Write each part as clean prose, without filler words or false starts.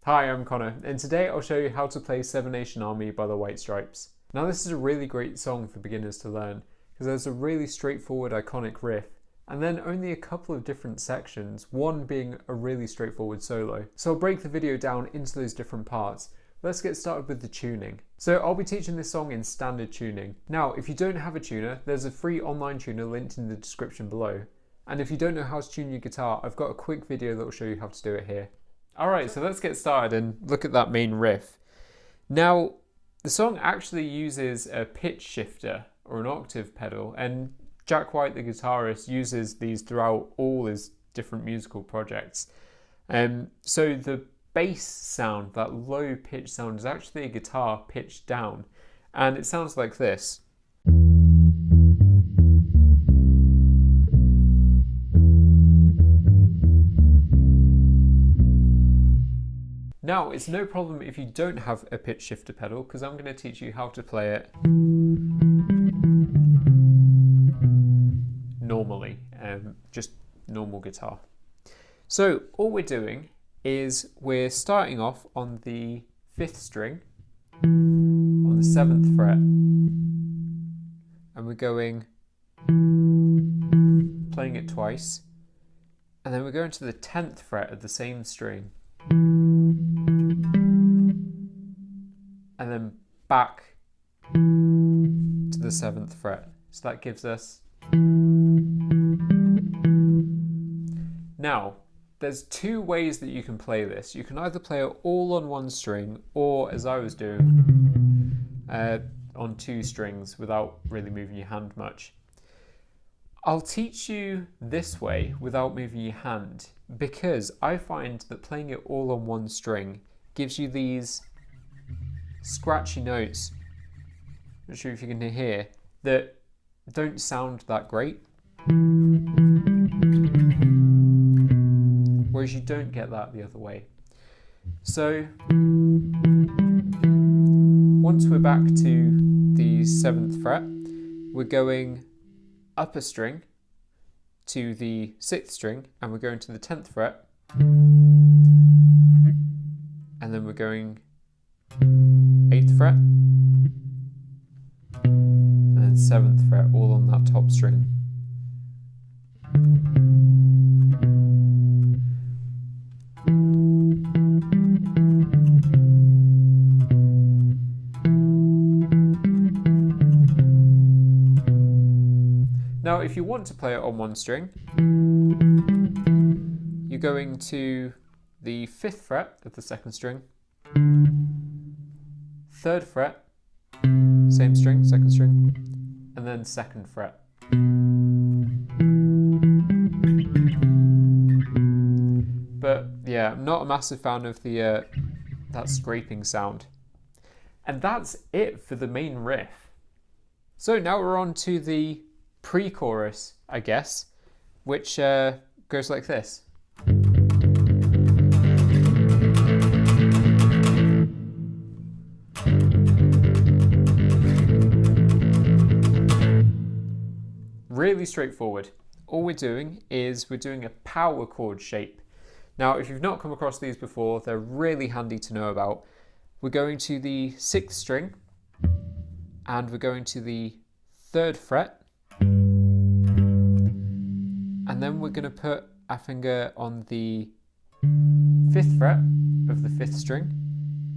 Hi, I'm Connor, and today I'll show you how to play Seven Nation Army by the White Stripes. Now this is a really great song for beginners to learn, because there's a really straightforward iconic riff, and then only a couple of different sections, one being a really straightforward solo. So I'll break the video down into those different parts. Let's get started with the tuning. So I'll be teaching this song in standard tuning. Now, if you don't have a tuner, there's a free online tuner linked in the description below. And if you don't know how to tune your guitar, I've got a quick video that will show you how to do it here. Alright, so let's get started and look at that main riff. Now, the song actually uses a pitch shifter or an octave pedal, and Jack White, the guitarist, uses these throughout all his different musical projects. So the bass sound, that low pitch sound, is actually a guitar pitched down, and it sounds like this. Now, it's no problem if you don't have a pitch shifter pedal, because I'm going to teach you how to play it normally, just normal guitar. So all we're doing is we're starting off on the 5th string, on the 7th fret, and we're going, playing it twice, and then we're going to the 10th fret of the same string, and then back to the 7th fret. So that gives us... Now, there's two ways that you can play this. You can either play it all on one string, or as I was doing, on 2 strings without really moving your hand much. I'll teach you this way without moving your hand, because I find that playing it all on one string gives you these scratchy notes, I'm not sure if you can hear, that don't sound that great. Whereas you don't get that the other way. So once we're back to the 7th fret, we're going up a string to the 6th string, and we're going to the 10th fret, and then we're going 8th fret, and then 7th fret, all on that top string. Now, if you want to play it on one string, you're going to the 5th fret of the 2nd string, 3rd fret, same string, 2nd string, and then 2nd fret. But yeah, I'm not a massive fan of the that scraping sound. And that's it for the main riff. So now we're on to the pre-chorus, I guess, which goes like this. Really straightforward. All we're doing is we're doing a power chord shape. Now, if you've not come across these before, they're really handy to know about. We're going to the 6th string, and we're going to the 3rd fret, and then we're going to put our finger on the 5th fret of the 5th string,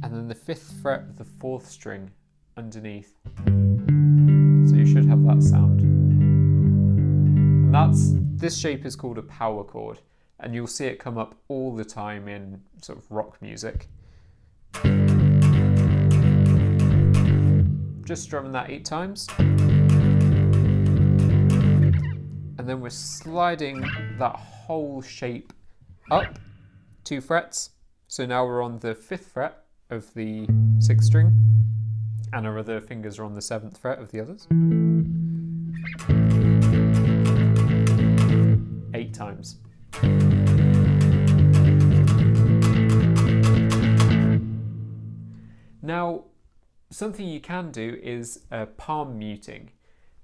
and then the 5th fret of the 4th string underneath. So you should have that sound. And this shape is called a power chord, and you'll see it come up all the time in sort of rock music. Just strumming that 8 times. And then we're sliding that whole shape up 2 frets. So now we're on the 5th fret of the 6th string, and our other fingers are on the 7th fret of the others. 8 times. Now, something you can do is palm muting.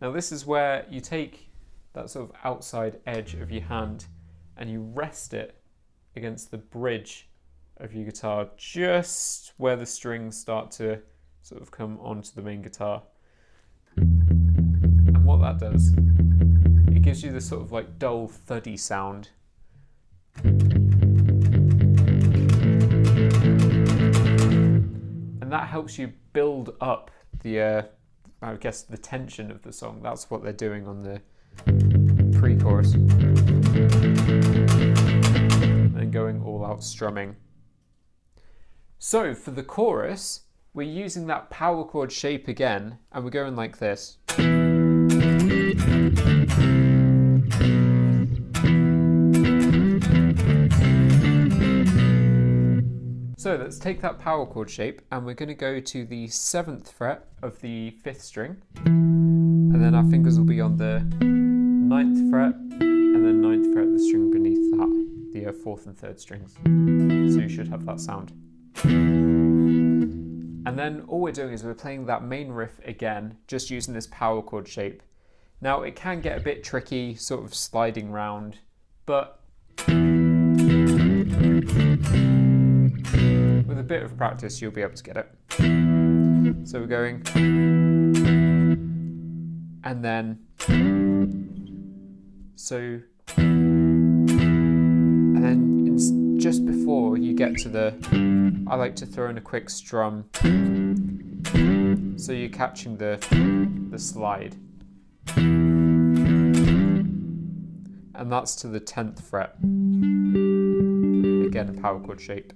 Now this is where you take that sort of outside edge of your hand and you rest it against the bridge of your guitar just where the strings start to sort of come onto the main guitar. And what that does, it gives you this sort of like dull, thuddy sound. And that helps you build up the, I guess, the tension of the song. That's what they're doing on the pre-chorus. And then going all out strumming. So for the chorus, we're using that power chord shape again, and we're going like this. So let's take that power chord shape, and we're going to go to the 7th fret of the 5th string, and then our fingers will be on the 9th fret, and then 9th fret, the string beneath that, the 4th and 3rd strings. So you should have that sound. And then all we're doing is we're playing that main riff again, just using this power chord shape. Now it can get a bit tricky, sort of sliding round, but with a bit of practice you'll be able to get it. So we're going, and then, so, and then just before you get to the, I like to throw in a quick strum, so you're catching the slide. And that's to the 10th fret. Again, a power chord shape.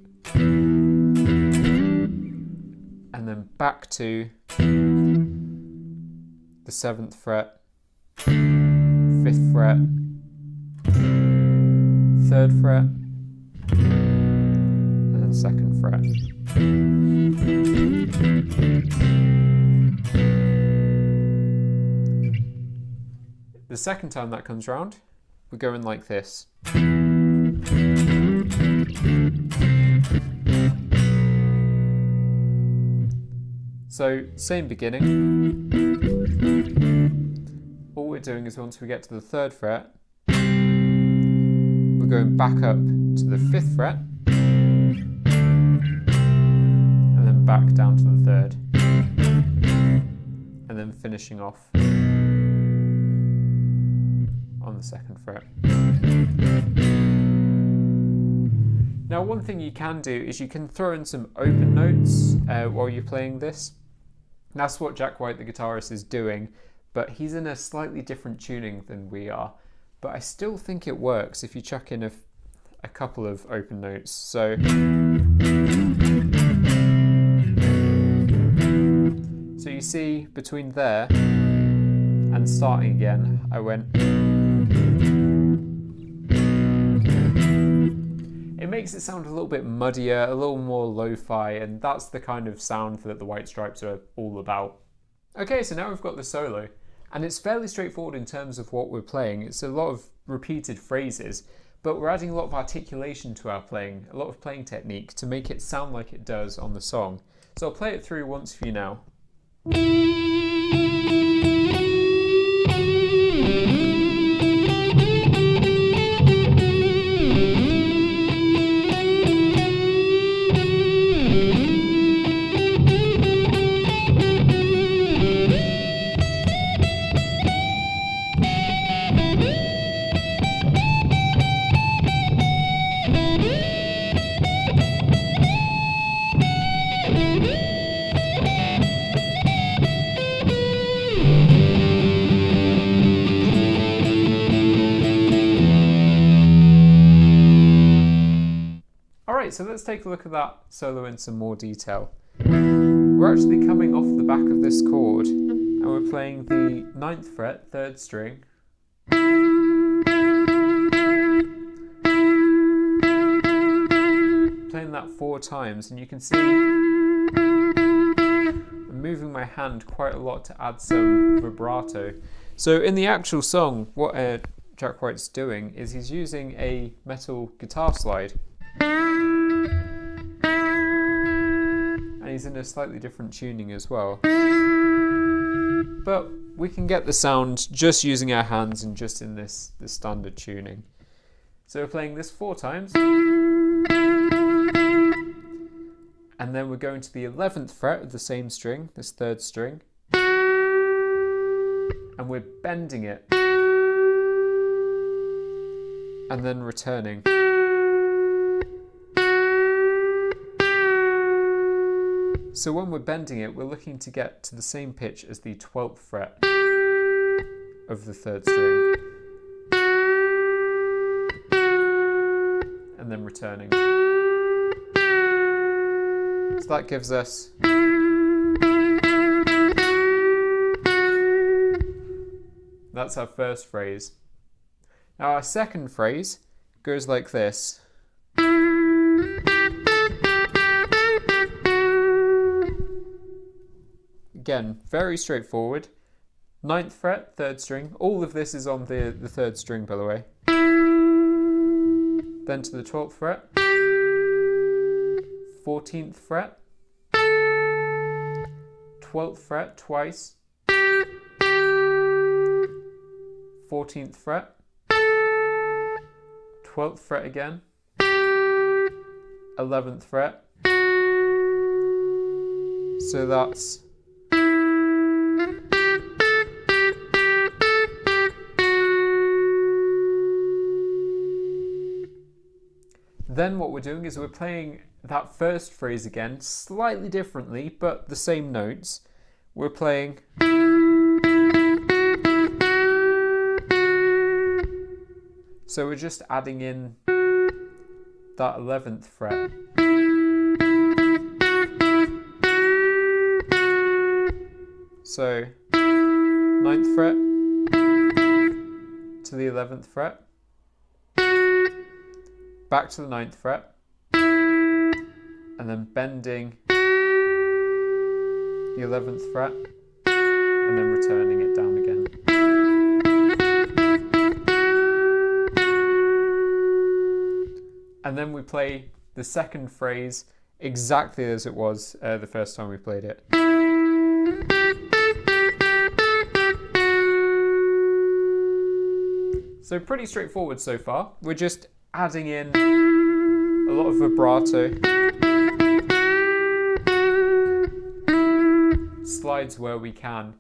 And then back to the 7th fret, 5th fret, 3rd fret, and then 2nd fret. The second time that comes round, we're going like this. So, same beginning. All we're doing is once we get to the 3rd fret, we're going back up to the 5th fret, and then back down to the 3rd, and then finishing off on the 2nd fret. Now one thing you can do is you can throw in some open notes while you're playing this. That's what Jack White the guitarist is doing, but he's in a slightly different tuning than we are. But I still think it works if you chuck in a couple of open notes. So you see between there and starting again, I went. It makes it sound a little bit muddier, a little more lo-fi, and that's the kind of sound that the White Stripes are all about. Okay, so now we've got the solo, and it's fairly straightforward in terms of what we're playing. It's a lot of repeated phrases, but we're adding a lot of articulation to our playing, a lot of playing technique to make it sound like it does on the song. So I'll play it through once for you now. So let's take a look at that solo in some more detail. We're actually coming off the back of this chord and we're playing the 9th fret, 3rd string, playing that 4 times, and you can see I'm moving my hand quite a lot to add some vibrato. So in the actual song, what Jack White's doing is he's using a metal guitar slide. And he's in a slightly different tuning as well. But we can get the sound just using our hands and just in this standard tuning. So we're playing this 4 times. And And then we're going to the 11th fret of the same string, this third string, and we're bending it, and then returning. So when we're bending it, we're looking to get to the same pitch as the 12th fret of the third string, and then returning. So that gives us that's our first phrase. Now our second phrase goes like this. Again, very straightforward. 9th fret, 3rd string. All of this is on the 3rd string, by the way. Then to the 12th fret. 14th fret. 12th fret twice. 14th fret. 12th fret again. 11th fret. So that's then what we're doing is we're playing that first phrase again, slightly differently, but the same notes. We're playing so we're just adding in that 11th fret. So 9th fret to the 11th fret, back to the 9th fret, and then bending the 11th fret, and then returning it down again. And then we play the second phrase exactly as it was the first time we played it. So pretty straightforward so far. We're just adding in a lot of vibrato, slides where we can.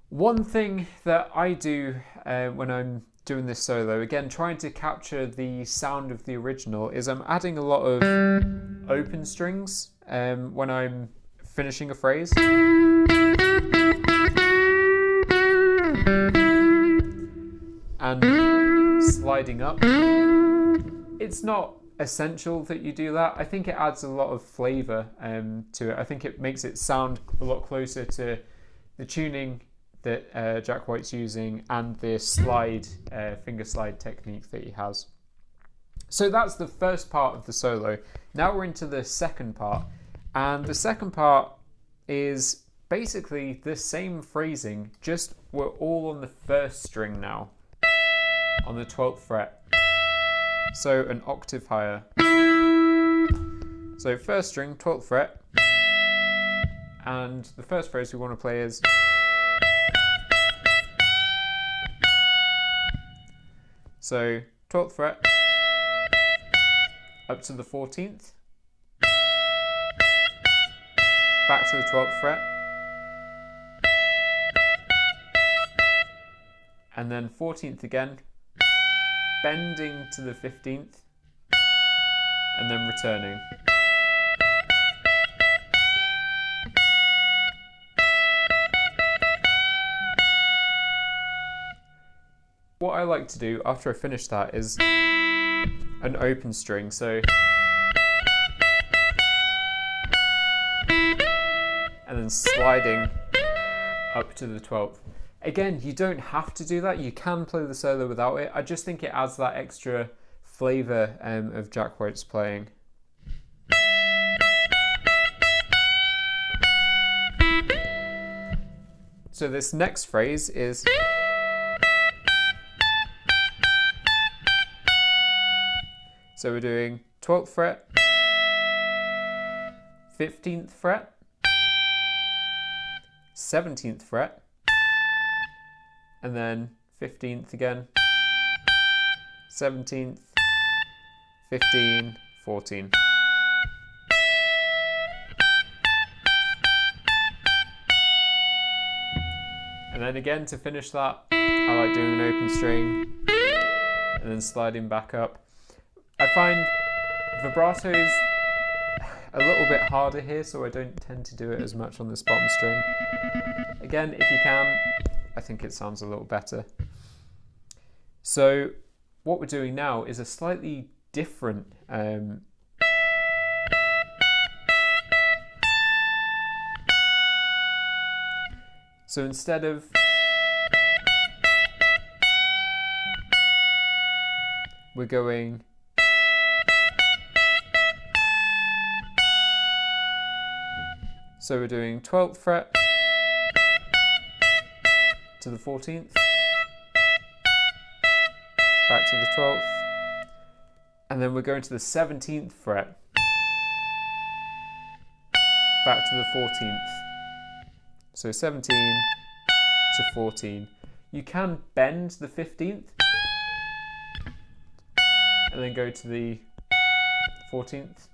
One thing that I do when I'm doing this solo, again trying to capture the sound of the original, is I'm adding a lot of open strings when I'm finishing a phrase. And sliding up. It's not essential that you do that. I think it adds a lot of flavour to it. I think it makes it sound a lot closer to the tuning that Jack White's using and the slide, finger slide technique that he has. So that's the first part of the solo. Now we're into the second part. And the second part is basically the same phrasing, just we're all on the first string now, on the 12th fret. So an octave higher. So first string, 12th fret. And the first phrase we want to play is so 12th fret up to the 14th, back to the 12th fret, and then 14th again, bending to the 15th, and then returning. What I like to do after I finish that is an open string, so and then sliding up to the 12th. Again, you don't have to do that, you can play the solo without it. I just think it adds that extra flavour of Jack White's playing. So this next phrase is so we're doing 12th fret, 15th fret, 17th fret, and then 15th again, 17th, 15, 14. And then again, to finish that, I like doing an open string and then sliding back up. I find vibrato's a little bit harder here, so I don't tend to do it as much on this bottom string. Again, if you can, I think it sounds a little better. So what we're doing now is a slightly different so instead of we're going so we're doing 12th fret to the 14th, back to the 12th, and then we're going to the 17th fret, back to the 14th. So 17 to 14. You can bend the 15th and then go to the 14th,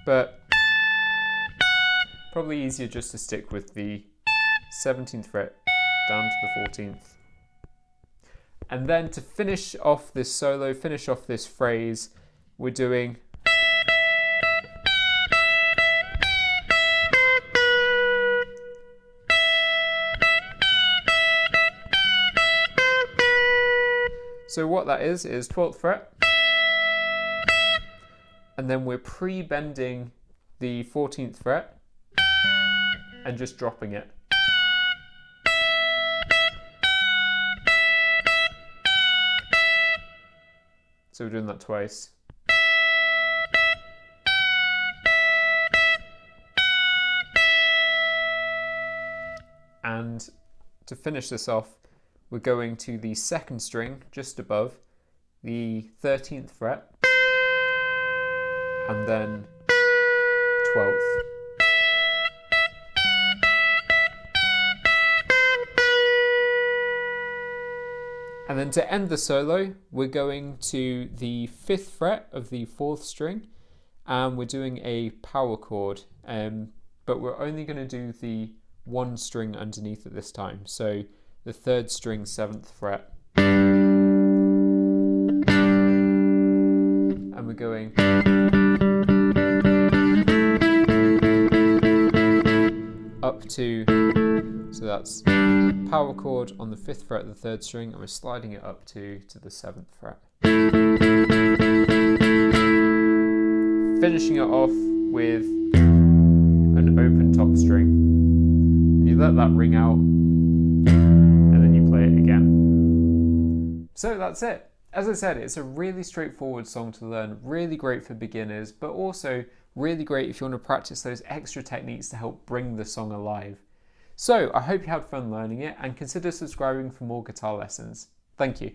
but probably easier just to stick with the 17th fret down to the 14th. And then to finish off this solo, finish off this phrase, we're doing so what that is 12th fret, and then we're pre-bending the 14th fret and just dropping it. So we're doing that twice. And to finish this off, we're going to the second string just above the 13th fret and then 12th. And then to end the solo, we're going to the 5th fret of the 4th string, and we're doing a power chord, but we're only going to do the one string underneath at this time. So the 3rd string, 7th fret. And we're going up to, so that's power chord on the 5th fret of the 3rd string, and we're sliding it up to the 7th fret. Finishing it off with an open top string. You let that ring out, and then you play it again. So that's it. As I said, it's a really straightforward song to learn, really great for beginners, but also really great if you want to practice those extra techniques to help bring the song alive. So I hope you had fun learning it, and consider subscribing for more guitar lessons. Thank you.